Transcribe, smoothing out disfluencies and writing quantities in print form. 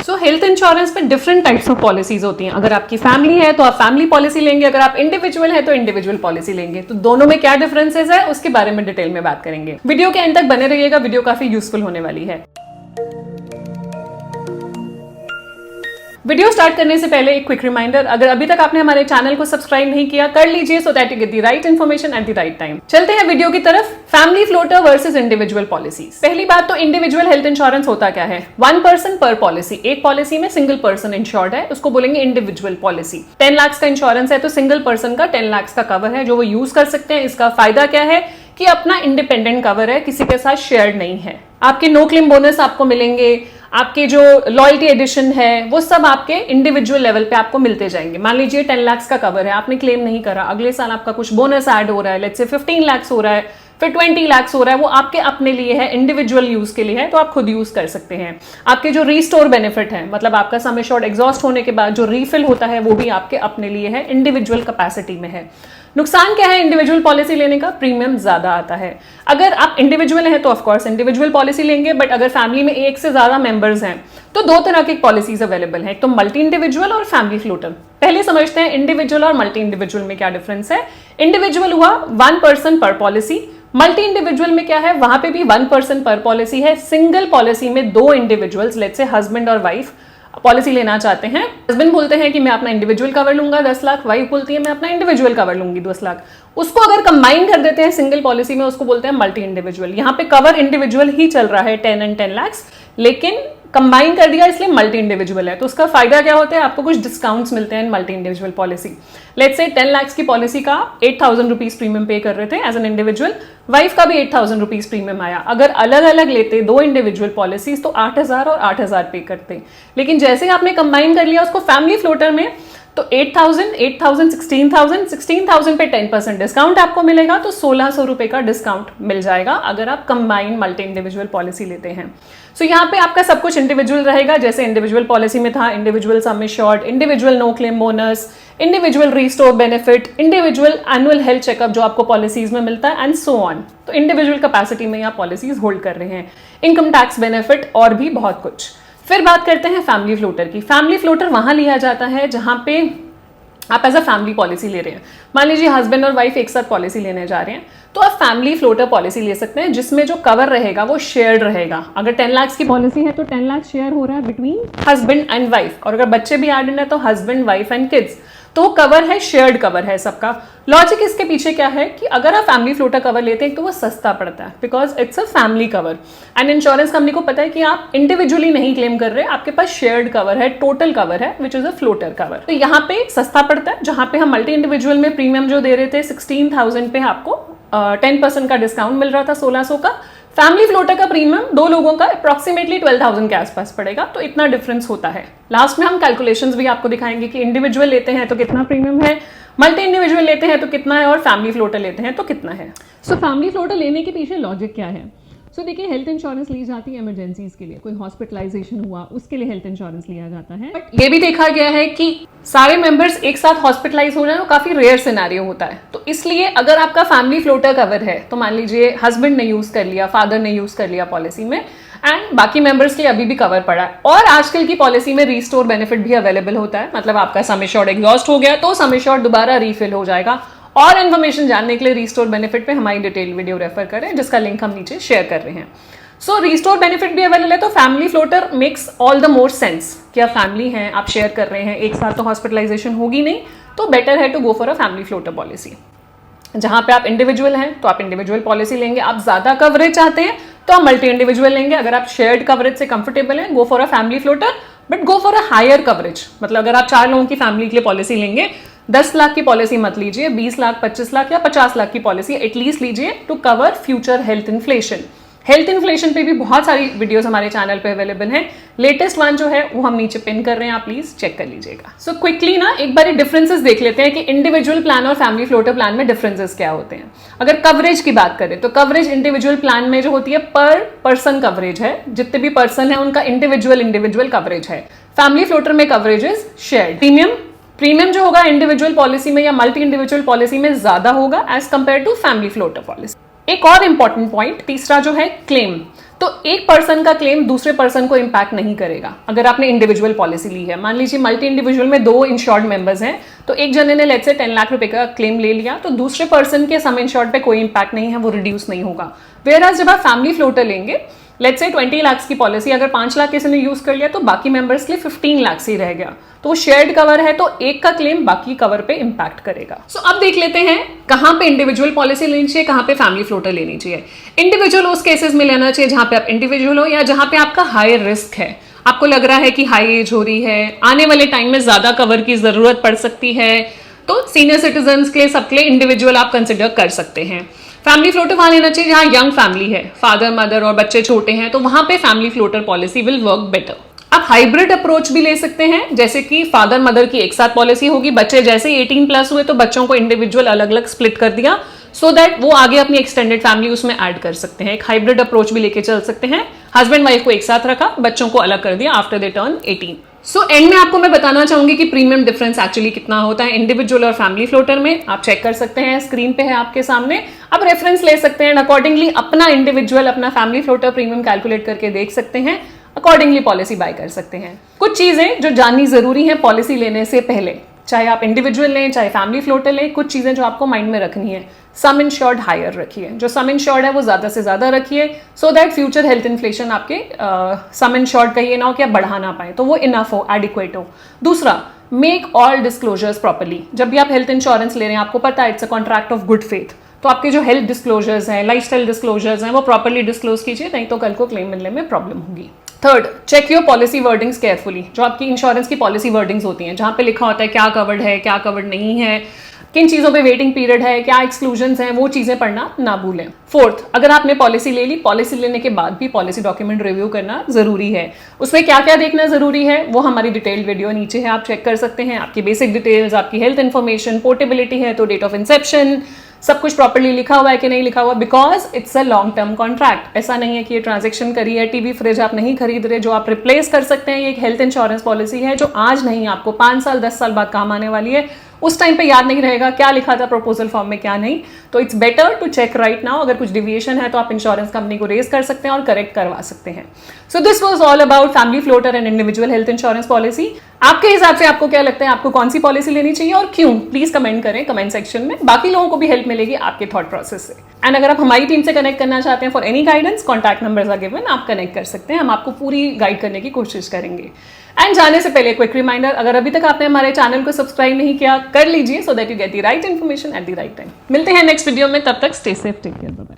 सो health insurance में different types of policies होती हैं। अगर आपकी फैमिली है तो आप फैमिली पॉलिसी लेंगे, अगर आप इंडिविजुअल है तो इंडिविजुअल पॉलिसी लेंगे। तो दोनों में क्या डिफरेंसेस है उसके बारे में डिटेल में बात करेंगे। वीडियो के एंड तक बने रहिएगा, वीडियो काफी यूजफुल होने वाली है। वीडियो स्टार्ट करने से पहले एक क्विक रिमाइंडर, अगर अभी तक आपने हमारे चैनल को सब्सक्राइब नहीं किया कर लीजिए so that you get the right information at the right time. चलते हैं वीडियो की तरफ। Family floater versus individual policies. पहली बात तो इंडिविजुअल हेल्थ इंश्योरेंस होता क्या है? 1 पर्सन पर पॉलिसी। एक पॉलिसी में सिंगल पर्सन इंश्योर्ड है, उसको बोलेंगे इंडिविजुअल पॉलिसी। 10 लाख का इंश्योरेंस है तो सिंगल पर्सन का 10 लाख का कवर है जो वो यूज कर सकते हैं। इसका फायदा क्या है कि अपना इंडिपेंडेंट कवर है, किसी के साथ शेयर्ड नहीं है। आपके नो क्लेम बोनस आपको मिलेंगे, आपके जो लॉयल्टी एडिशन है वो सब आपके इंडिविजुअल लेवल पे आपको मिलते जाएंगे। मान लीजिए 10 लाख का कवर है, आपने क्लेम नहीं करा, अगले साल आपका कुछ बोनस ऐड हो रहा है, लेट्स से 15 लाख हो रहा है, फिर 20 लाख हो रहा है, वो आपके अपने लिए है, इंडिविजुअल यूज के लिए है, तो आप खुद यूज कर सकते हैं। आपके जो रीस्टोर बेनिफिट है, मतलब आपका सम एश्योर्ड एग्जॉस्ट होने के बाद जो रीफिल होता है वो भी आपके अपने लिए है, इंडिविजुअल कैपेसिटी में है। नुकसान क्या है इंडिविजुअल पॉलिसी लेने का? प्रीमियम ज्यादा आता है। अगर आप इंडिविजुअल हैं तो ऑफकोर्स इंडिविजुअल पॉलिसी लेंगे, बट अगर फैमिली में एक से ज्यादा मेंबर्स हैं तो 2 तरह की पॉलिसीज अवेलेबल है, एक तो मल्टी इंडिविजुअल और फैमिली फ्लोटर। पहले समझते हैं इंडिविजुअल और मल्टी इंडिविजुअल में क्या डिफरेंस है। इंडिविजुअल हुआ 1 पर्सन पर पॉलिसी, मल्टी इंडिविजुअल में क्या है, वहां पे भी 1 पर्सन पर पॉलिसी है। सिंगल पॉलिसी में 2 इंडिविजुअल्स, लेट्स से हस्बैंड और वाइफ पॉलिसी लेना चाहते हैं। हस्बैंड बोलते हैं कि मैं अपना इंडिविजुअल कवर लूंगा 10 लाख, वाइफ बोलती है मैं अपना इंडिविजुअल कवर लूंगी 10 लाख। उसको अगर कंबाइन कर देते हैं सिंगल पॉलिसी में, उसको बोलते हैं मल्टी इंडिविजुअल। यहाँ पे कवर इंडिविजुअल ही चल रहा है 10 and 10 लाख, लेकिन कंबाइन कर दिया इसलिए मल्टी इंडिविजुअल है। तो उसका फायदा क्या होता है? आपको कुछ डिस्काउंट्स मिलते हैं multi individual policy. Let's say 10 lakh की पॉलिसी का 8,000 रुपीज प्रीमियम पे कर रहे थे एज एन इंडिविजुअल, वाइफ का भी 8,000 रुपीज प्रीमियम आया। अगर अलग अलग लेते 2 इंडिविजुअल पॉलिसीज तो 8,000 और 8,000 पे करते, लेकिन जैसे आपने कंबाइन कर लिया उसको फैमिली फ्लोटर में तो 8,000, 8,000, 16,000, 16,000 पे 10% डिस्काउंट आपको मिलेगा, तो 1,600 रुपए का डिस्काउंट मिल जाएगा अगर आप कंबाइन मल्टी इंडिविजुअल पॉलिसी लेते हैं। सो यहाँ पे आपका सब कुछ इंडिविजुअल रहेगा, जैसे इंडिविजुअल पॉलिसी में था individual sum assured, individual no claim bonus, individual restore benefit, individual annual health checkup जो आपको पॉलिसीज में मिलता है, एंड सो ऑन। तो इंडिविजुअल कैपेसिटी में आप पॉलिसीज होल्ड कर रहे हैं, इनकम टैक्स बेनिफिट और भी बहुत कुछ। फिर बात करते हैं फैमिली फ्लोटर की। फैमिली फ्लोटर वहां लिया जाता है जहां पे आप एज अ फैमिली पॉलिसी ले रहे हैं। मान लीजिए हस्बैंड और वाइफ एक साथ पॉलिसी लेने जा रहे हैं तो आप फैमिली फ्लोटर पॉलिसी ले सकते हैं, जिसमें जो कवर रहेगा वो शेयर्ड रहेगा। अगर 10 लाख की पॉलिसी है तो 10 लाख शेयर हो रहा है बिटवीन हस्बैंड एंड वाइफ, और अगर बच्चे भी एडेड है तो हस्बैंड, वाइफ एंड किड्स। तो कवर है, शेयर्ड कवर है सबका। लॉजिक इसके पीछे क्या है कि अगर आप फैमिली फ्लोटर कवर लेते हैं तो वो सस्ता पड़ता है, because it's a family cover, and insurance company को पता है कि आप इंडिविजुअली नहीं क्लेम कर रहे, आपके पास शेयर्ड कवर है, टोटल कवर है, which is a floater cover. तो यहाँ पे सस्ता पड़ता है, जहां पे हम मल्टी इंडिविजुअल में प्रीमियम जो दे रहे थे 16,000 पे आपको 10% का डिस्काउंट मिल रहा था 1,600 का। फैमिली फ्लोटर का प्रीमियम 2 लोगों का अप्रोक्सीमेटली 12,000 के आसपास पड़ेगा, तो इतना डिफरेंस होता है। लास्ट में हम कैलकुलेशंस भी आपको दिखाएंगे कि इंडिविजुअल लेते हैं तो कितना प्रीमियम है, मल्टी इंडिविजुअल लेते हैं तो कितना है, और फैमिली फ्लोटर लेते हैं तो कितना है। सो फैमिली फ्लोटर लेने के पीछे लॉजिक क्या है? सो देखिए, हेल्थ इंश्योरेंस ली जाती है इमरजेंसीज के लिए, कोई हॉस्पिटलाइजेशन हुआ उसके लिए हेल्थ इंश्योरेंस लिया जाता है। बट ये भी देखा गया है कि सारे मेंबर्स एक साथ हॉस्पिटलाइज हो जाए वो काफी रेयर सिनेरियो होता है। तो इसलिए अगर आपका फैमिली फ्लोटर कवर है तो मान लीजिए हस्बैंड ने यूज कर लिया, फादर ने यूज कर लिया पॉलिसी में, एंड बाकी मेंबर्स के लिए अभी भी कवर पड़ा है। और आजकल की पॉलिसी में रीस्टोर बेनिफिट भी अवेलेबल होता है, मतलब आपका सम एश्योर्ड एग्जॉस्ट हो गया तो सम एश्योर्ड दोबारा रीफिल हो जाएगा। और इन्फॉर्मेशन जानने के लिए रीस्टोर बेनिफिट पे हमारी डिटेल वीडियो रेफर करें, जिसका लिंक हम नीचे शेयर कर रहे हैं। सो रीस्टोर बेनिफिट भी अवेलेबल है, तो family floater makes all the more sense कि आप फैमिली हैं, आप शेयर कर रहे हैं, एक साथ तो हॉस्पिटलाइजेशन होगी नहीं, तो बेटर है to go for a family floater policy. जहां पे आप इंडिविजुअल हैं तो आप इंडिविजुअल पॉलिसी लेंगे, आप ज्यादा कवरेज चाहते हैं तो आप मल्टी इंडिविजुअल लेंगे। अगर आप शेयर्ड कवरेज से कंफर्टेबल हैं, go for a family floater, but go for a higher coverage. मतलब अगर आप 4 लोगों की फैमिली के लिए पॉलिसी लेंगे, 10 लाख की पॉलिसी मत लीजिए, 20 लाख, 25 लाख या 50 लाख की पॉलिसी एटलीस्ट लीजिए to cover future health inflation. Health inflation पे भी बहुत सारी वीडियोस हमारे चैनल पे अवेलेबल हैं। लेटेस्ट वन जो है वो हम नीचे पिन कर रहे हैं, आप प्लीज चेक कर लीजिएगा। सो क्विकली ना एक बार डिफरेंसेस देख लेते हैं कि इंडिविजुअल प्लान और फैमिली फ्लोटर प्लान में डिफरेंसेस क्या होते हैं। अगर कवरेज की बात करें तो कवरेज इंडिविजुअल प्लान में जो होती है पर पर्सन कवरेज है, जितने भी पर्सन है उनका इंडिविजुअल कवरेज है। फैमिली फ्लोटर में कवरेज इज शेयर्ड। प्रीमियम जो होगा इंडिविजुअल पॉलिसी में या मल्टी इंडिविजुअल पॉलिसी में ज्यादा होगा as compare to family floater policy. एक और इंपॉर्टेंट पॉइंट तीसरा जो है क्लेम। तो एक पर्सन का क्लेम दूसरे पर्सन को इंपैक्ट नहीं करेगा। अगर आपने इंडिविजुअल पॉलिसी ली है, मान लीजिए मल्टी इंडिविजुअल में 2 इंश्योर्ड मेंबर्स हैं, तो एक जने ने लेट्स से 10 लाख रुपए का क्लेम ले लिया, तो दूसरे पर्सन के सम इंश्योर्ड पे कोई इंपैक्ट नहीं है, वो रिड्यूस नहीं होगा। वेयर जब आप फैमिली फ्लोटर लेंगे, लेट्स से 20 लाख की पॉलिसी, अगर 5 लाख किसी ने यूज कर लिया तो बाकी मेंबर्स के लिए 15 लाख ही रह गया, तो वो शेयर्ड कवर है, तो एक का क्लेम बाकी कवर पे इंपैक्ट करेगा। सो अब देख लेते हैं कहां पे इंडिविजुअल पॉलिसी लेनी चाहिए, कहां पे फैमिली फ्लोटर लेनी चाहिए। इंडिविजुअल उस केसेस में लेना चाहिए जहां पे आप इंडिविजुअल हो या जहां पे आपका हाई रिस्क है, आपको लग रहा है कि हाई एज हो रही है, आने वाले टाइम में ज्यादा कवर की जरूरत पड़ सकती है, तो सीनियर सिटीजन के लिए सबके लिए इंडिविजुअल आप कंसिडर कर सकते हैं। फैमिली फ्लोटर वहां लेना चाहिए जहां यंग फैमिली है, फादर मदर और बच्चे छोटे हैं, तो वहां पे family floater policy will work better. आप हाइब्रिड अप्रोच भी ले सकते हैं, जैसे कि फादर मदर की एक साथ पॉलिसी होगी, बच्चे जैसे 18+ हुए तो बच्चों को इंडिविजुअल अलग अलग स्प्लिट कर दिया, सो दैट वो आगे अपनी एक्सटेंडेड फैमिली उसमें ऐड कर सकते हैं। एक हाइब्रिड अप्रोच भी लेके चल सकते हैं, हस्बैंड वाइफ को एक साथ रखा, बच्चों को अलग कर दिया after they turn 18। So and में आपको मैं बताना चाहूंगी कि प्रीमियम डिफरेंस एक्चुअली कितना होता है इंडिविजुअल और फैमिली फ्लोटर में। आप चेक कर सकते हैं, स्क्रीन पे है आपके सामने, आप रेफरेंस ले सकते हैं, अकॉर्डिंगली अपना इंडिविजुअल अपना फैमिली फ्लोटर प्रीमियम कैलकुलेट करके देख सकते हैं, अकॉर्डिंगली पॉलिसी बाय कर सकते हैं। कुछ चीजें जो जाननी जरूरी है पॉलिसी लेने से पहले, चाहे आप इंडिविजुअल लें चाहे फैमिली फ्लोटर लें, कुछ चीजें जो आपको माइंड में रखनी है। सम इंश्योर्ड हायर रखिए, जो सम इंश्योर्ड है वो ज्यादा से ज्यादा रखिए, so that future health inflation आपके सम इंश्योर्ड कहिए ना हो कि आप बढ़ा ना पाए, तो वो इनफ हो, एडिक्वेट हो। दूसरा, मेक ऑल डिस्क्लोजर्स प्रॉपर्ली। जब भी आप हेल्थ इंश्योरेंस ले रहे हैं, आपको पता है it's a contract of good faith, तो आपके जो हेल्थ डिस्क्लोजर्स हैं, लाइफस्टाइल डिस्क्लोजर्स हैं, वो प्रॉपर्ली डिस्क्लोज कीजिए, नहीं तो कल को क्लेम मिलने में प्रॉब्लम होगी। Third, check your policy wordings carefully. जो आपकी इंश्योरेंस की पॉलिसी वर्डिंग्स होती हैं, जहां पे लिखा होता है क्या कवर्ड है, क्या कवर्ड नहीं है, किन चीजों पे वेटिंग पीरियड है, क्या एक्सक्लूजन्स हैं, वो चीजें पढ़ना ना भूलें। फोर्थ, अगर आपने पॉलिसी ले ली, पॉलिसी लेने के बाद भी पॉलिसी डॉक्यूमेंट रिव्यू करना जरूरी है। उसमें क्या क्या देखना जरूरी है वो हमारी डिटेल्ड वीडियो नीचे है, आप चेक कर सकते हैं। आपकी बेसिक डिटेल्स, आपकी हेल्थ इन्फॉर्मेशन, पोर्टेबिलिटी है तो डेट ऑफ इंसेप्शन, सब कुछ प्रॉपर्ली लिखा हुआ है कि नहीं लिखा हुआ, because it's a long term contract. ऐसा नहीं है कि ये ट्रांजेक्शन करी है, टीवी फ्रिज आप नहीं खरीद रहे जो आप रिप्लेस कर सकते हैं। ये एक हेल्थ इंश्योरेंस पॉलिसी है जो आज नहीं, आपको 5 साल 10 साल बाद काम आने वाली है। उस टाइम पे याद नहीं रहेगा क्या लिखा था प्रपोजल फॉर्म में क्या नहीं, तो it's better to check right now. अगर कुछ डिविएशन है तो आप इंश्योरेंस कंपनी को रेज कर सकते हैं और करेक्ट करवा सकते हैं। So this was all about family floater and individual health insurance policy. आपके हिसाब से आपको क्या लगता है, आपको कौन सी पॉलिसी लेनी चाहिए और क्यों? प्लीज कमेंट करें कमेंट सेक्शन में, बाकी लोगों को भी हेल्प मिलेगी आपके थॉट प्रोसेस से। एंड अगर आप हमारी टीम से कनेक्ट करना चाहते हैं for any guidance, contact numbers are given, आप कनेक्ट कर सकते हैं, हम आपको पूरी गाइड करने की कोशिश करेंगे। एंड जाने से पहले क्विक रिमाइंडर, अगर अभी तक आपने हमारे चैनल को सब्सक्राइब नहीं किया, कर लीजिए, so that you get the right information at the right time. मिलते हैं नेक्स्ट वीडियो में, तब तक stay safe, take care, bye bye.